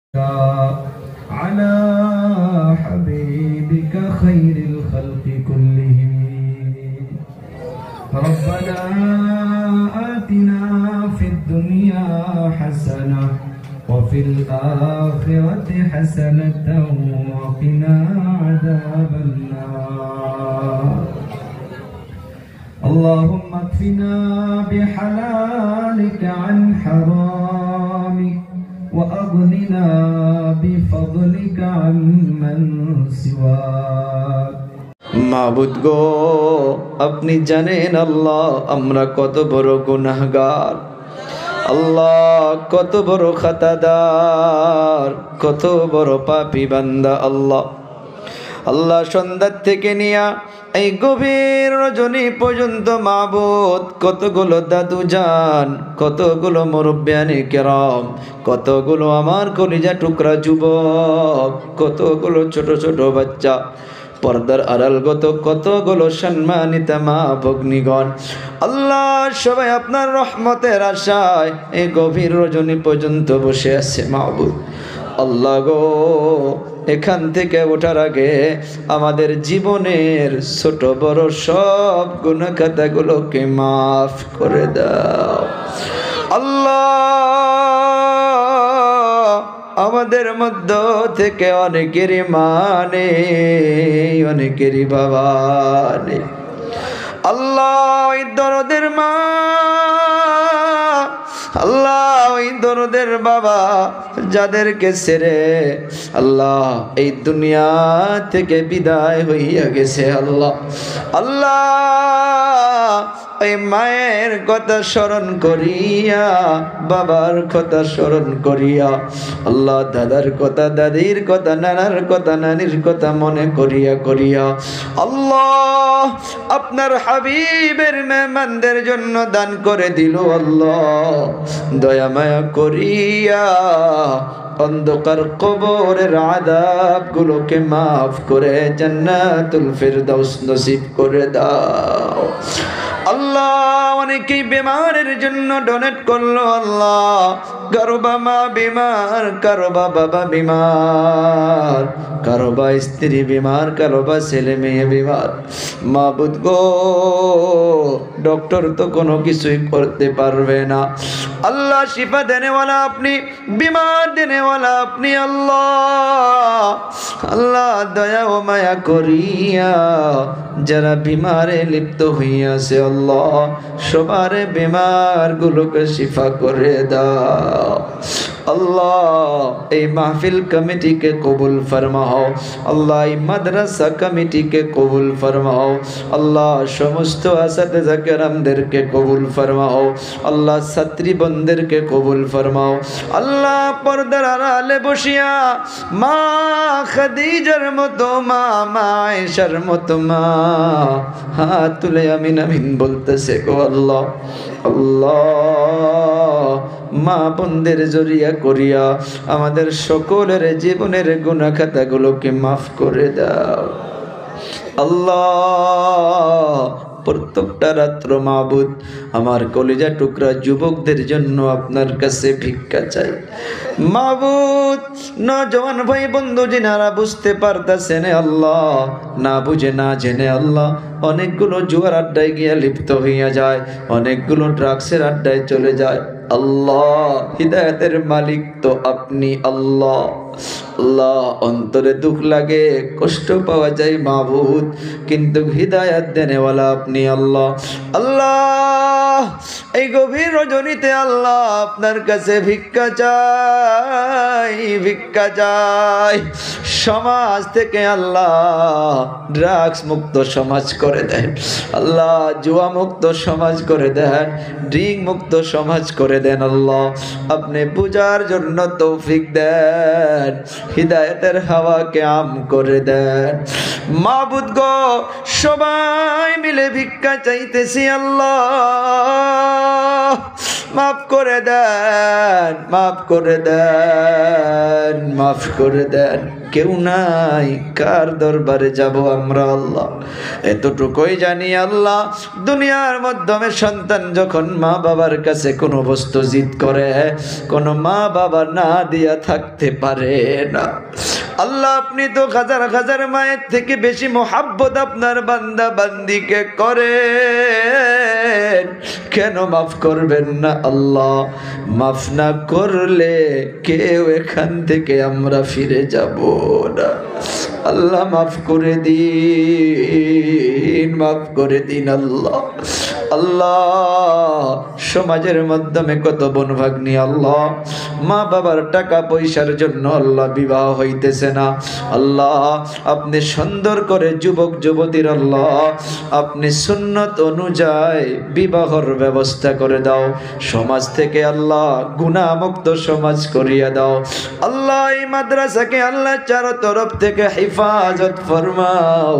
على حبيبك خير الخلق كلهم ربنا آتنا في الدنيا حسنة وفي الآخرة حسنة وقنا عذاب النار اللهم اكفنا بحلالك عن حرامك وأغننا بفضلك عمن سواك মাবুদ গো আপনি জানেন আল্লাহ আমরা কত বড় গুনাহগার আল্লাহ কত বড় খাতাদার কত বড় পাপী বান্দা আল্লাহ আল্লাহ সন্ধ্যা থেকে নিয়া এই গভীর রজনী পর্যন্ত মাবুদ কতগুলো দাদু জান কতগুলো মুরব্বিয়ানে কেরাম কতগুলো আমার কলিজা টুকরা যুবক কতগুলো ছোট ছোট বাচ্চা পর্দার আড়ালগত কতগুলো সম্মানিত মা ভগ্নীগণ আল্লাহ সবাই আপনার রহমতের আশায় এই গভীর রজনী পর্যন্ত বসে আছে মাবুদ আল্লাহ গো এখান থেকে ওঠার আগে আমাদের জীবনের ছোট বড় সব গুনাহ খাতাগুলোকে মাফ করে দাও আল্লাহ আমাদের মধ্য থেকে অনেকেরই মা নেই অনেকেরই বাবা নেই আল্লাহ ওই দরদের মা আল্লাহ ওই দরদের বাবা যাদেরকে ছেড়ে আল্লাহ এই দুনিয়া থেকে বিদায় হইয়া গেছে আল্লাহ আল্লাহ ওই মায়ের কথা স্মরণ করিয়া বাবার কথা স্মরণ করিয়া আল্লাহ দাদার কথা দাদির কথা নানার কথা নানির কথা মনে করিয়া করিয়া আল্লাহ আপনার হাবিবের মেহমানদের জন্য দান করে দিল আল্লাহ দয়া মায়া করিয়া অন্ধকার কবরের আযাব গুলোকে মাফ করে জান্নাতুল ফিরদাউস নসিব করে দাও আল্লাহ অনেকেই বিমারের জন্য ডোনেট করলো আল্লাহ কারো মা বিমার কারো বাবা বিমার কারো স্ত্রী বিমার কারো ছেলে মেয়ে বিমার মাবুদ গো ডক্টর তো কোনো কিছুই করতে পারবে না আল্লাহ শিফা দেনেওয়ালা আপনি বিমার দেনেওয়ালা আপনি আল্লাহ আল্লাহ দয়া ও মায়া করিয়া যারা বিমারে লিপ্ত হইয়াছে আল্লাহ সবার বিমার গুলোকে শিফা করে দাও আল্লাহ এই মাহফিল কমিটিকে কবুল ফরমাও আল্লাহ এই মাদ্রাসা কমিটিকে কবুল ফরমাও আল্লাহ সমস্ত আসাতিজা কেরামদেরকে কবুল ফরমাও আল্লাহ ছাত্রী বোনদেরকে কবুল ফরমাও আল্লাহ পর্দার আড়ালে বসিয়া মা খাদিজার মতো মা আয়েশার মতো মা হাত তুলে আমিন আমিন বলতেছে গো আল্লাহ আল্লাহ মা বোনদের জড়িয়া করিয়া আমাদের সকলের জীবনের গুনাহ খাতাগুলোকে মাফ করে দাও আল্লাহ প্রত্যেকটা রাত্র মাবুদ আমার কলিজা টুকরা যুবকদের জন্য আপনার কাছে ভিক্ষা চাই মাবুদ নওজওয়ান ভাই বন্ধু যিনারা বুঝতে পারতেছেন আল্লাহ না বুঝে না জেনে আল্লাহ অনেকগুলো জুয়ার আড্ডায় গিয়ে লিপ্ত হইয়া যায় অনেকগুলো ড্রাগসের আড্ডায় চলে যায় আল্লাহ হিদায়াতের মালিক তো আপনি আল্লাহ আল্লাহ অন্তরে দুঃখ লাগে কষ্ট পাওয়া যায় মাবুদ কিন্তু হিদায়াত দেনেওয়ালা আপনি আল্লাহ আল্লাহ এই গভীর রজনীতে আল্লাহ আপনার কাছে ভিক্ষা চাই সমাজ থেকে আল্লাহ ড্রাগস মুক্ত সমাজ করে দেন আল্লাহ জুয়া মুক্ত সমাজ করে দেন ড্রিঙ্ক মুক্ত সমাজ করে দেন আল্লাহ আপনি বুঝার জন্য তৌফিক দেন হিদায়াতের হাওয়াকে আম করে দেন মাবুদ গো সবাই মিলে ভিক্ষা চাইতেছি আল্লাহ মাফ করে দেন মাফ করে দেন মাফ করে দেন কেউ নাই, কার দরবারে যাব আমরা আল্লাহ? এতটুকুই জানি আল্লাহ, দুনিয়ার মাধ্যমে সন্তান যখন মা বাবার কাছে কোনো বস্তু জিদ করে, কোনো মা বাবা না দিয়া থাকতে পারে না। আল্লাহ আপনি তো হাজার হাজার মায়ের থেকে বেশি মোহাব্বত আপনার বান্দা বান্দিকে করেন, কেন মাফ করবেন না আল্লাহ? মাফ না করলে কেউ এখান থেকে আমরা ফিরে যাব না। আল্লাহ মাফ করে দিন, মাফ করে দিন আল্লাহ। আল্লাহ সমাজের মাধ্যমে কত বোন ভাগ্নি আল্লাহ মা বাবার টাকা পয়সার জন্য আল্লাহ বিবাহ হইতেছে না। আল্লাহ আপনি সুন্দর করে যুবক যুবতীর আল্লাহ আপনি সুন্নত অনুযায়ী বিবাহর ব্যবস্থা করে দাও। সমাজ থেকে আল্লাহ গুনাহমুক্ত সমাজ করিয়া দাও আল্লাহ। এই মাদ্রাসাকে আল্লাহ চারো তরফ থেকে হেফাজত ফরমাও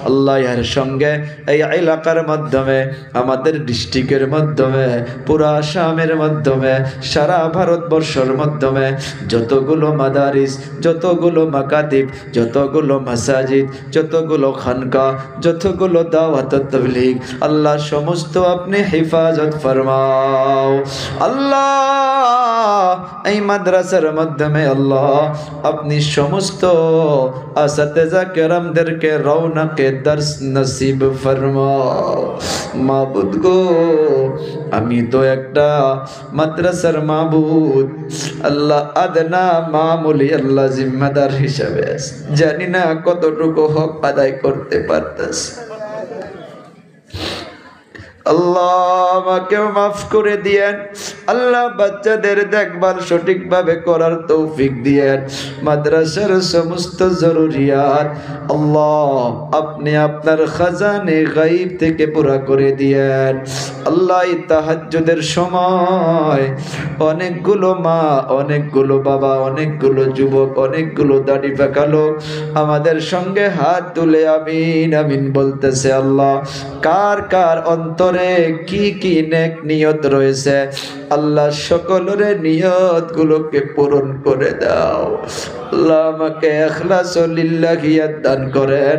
আল্লাহ। এর সঙ্গে এই এলাকার মাধ্যমে, আমাদের ডিস্ট্রিক্টের মাধ্যমে, পুরা আসামের মাধ্যমে, সারা ভারতবর্ষের মাধ্যমে যতগুলো মাদারিস, যতগুলো মাকাতিব, যতগুলো মাসাজিদ, যতগুলো খানকা, যতগুলো দাওয়াত তাবলীগ আল্লাহ সমস্ত আপনি হেফাজত ফরমাও আল্লাহ। এই মাদ্রাসার মাধ্যমে আল্লাহ আপনি সমস্ত আসাতেজা কেরামদেরকে রওনাকে দর্স নসিব ফরমাও। মাবুদ গো, আমি তো একটা মাদ্রাসার মাবুদ আল্লাহ, আদনা মামুলি আল্লাহ জিম্মাদার হিসাবে জানি না কতটুকু হক আদায় করতে পারতেছি। আল্লাহ আমাকেও মাফ করে দিয়েন আল্লাহ। বাচ্চাদের দেখভাল সঠিকভাবে করার তৌফিক দিয়েন। মাদ্রাসার সমস্ত জরুরিয়াত আল্লাহ আপনি আপনার খাজানে গায়ব থেকে পুরা করে দিয়েন আল্লাহ। এই তাহাজ্জুদের সময় অনেকগুলো মা, অনেকগুলো বাবা, অনেকগুলো যুবক, অনেকগুলো দাড়ি পাকা লোক আমাদের সঙ্গে হাত তুলে আমিন আমিন বলতেছে আল্লাহ। কার কার অন্তরে কি কি নেক নিয়ত রয়েছে আল্লাহ সকলের নিয়ত গুলোকে পূরণ করে দাও আল্লাহ। আমাকে ইখলাস লিল্লাহিয়াত দান করেন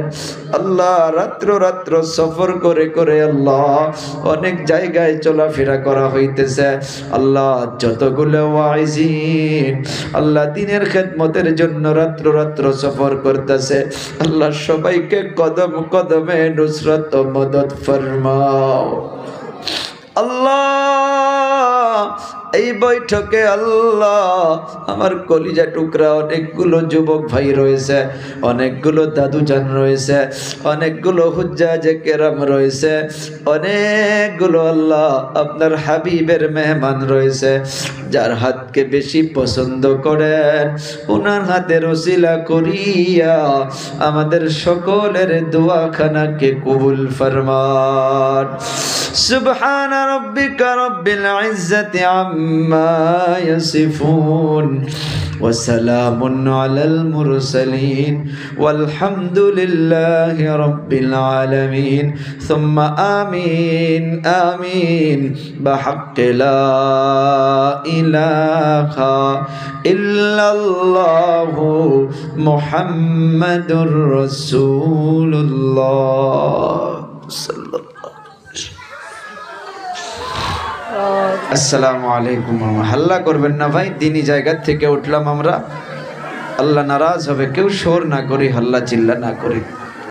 আল্লাহ। রাত্র রাত্র সফর করে করে আল্লাহ অনেক জায়গায় চলাফেরা করা হইতেছে আল্লাহ। যতগুলো ওয়াইজিন আল্লাহ দিনের খেদমতের জন্য রাত্র রাত্র সফর করতেছে আল্লাহ, সবাইকে কদম কদমে নুসরত ও মদদ ফরমাও আল্লাহ। এই বৈঠকে আল্লাহ আমার কলিজা টুকরা অনেকগুলো যুবক ভাই রয়েছে, অনেকগুলো দাদুজান রয়েছে, অনেকগুলো হুজ্জাজে কেরাম রয়েছে, অনেকগুলো আল্লাহ আপনার হাবিবের মেহমান রয়েছে। যার হাতকে বেশি পছন্দ করেন ওনার হাতের ওসিলা করিয়া আমাদের সকলের দোয়াখানাকে কবুল ফরমান। সুবহান রাব্বিকা রাব্বিল ইজ্জাতি আম্মা ইয়াসিফুন ওয়া সালামুন আলাল মুরসালিন ওয়ালহামদুলিল্লাহি রাব্বিল আলামিন। সুম্মা আমিন আমিন বিহাক্কি লা ইলাহা ইল্লাল্লাহু মুহাম্মাদুর রাসূলুল্লাহ সাল্লাল্লাহু। আসসালামু আলাইকুম। হাল্লা করবেন না ভাই, দিনই জায়গা থেকে উঠলাম আমরা, আল্লাহ নারাজ হবে। কেউ শোর না করি, হাল্লা চিল্লা না করি।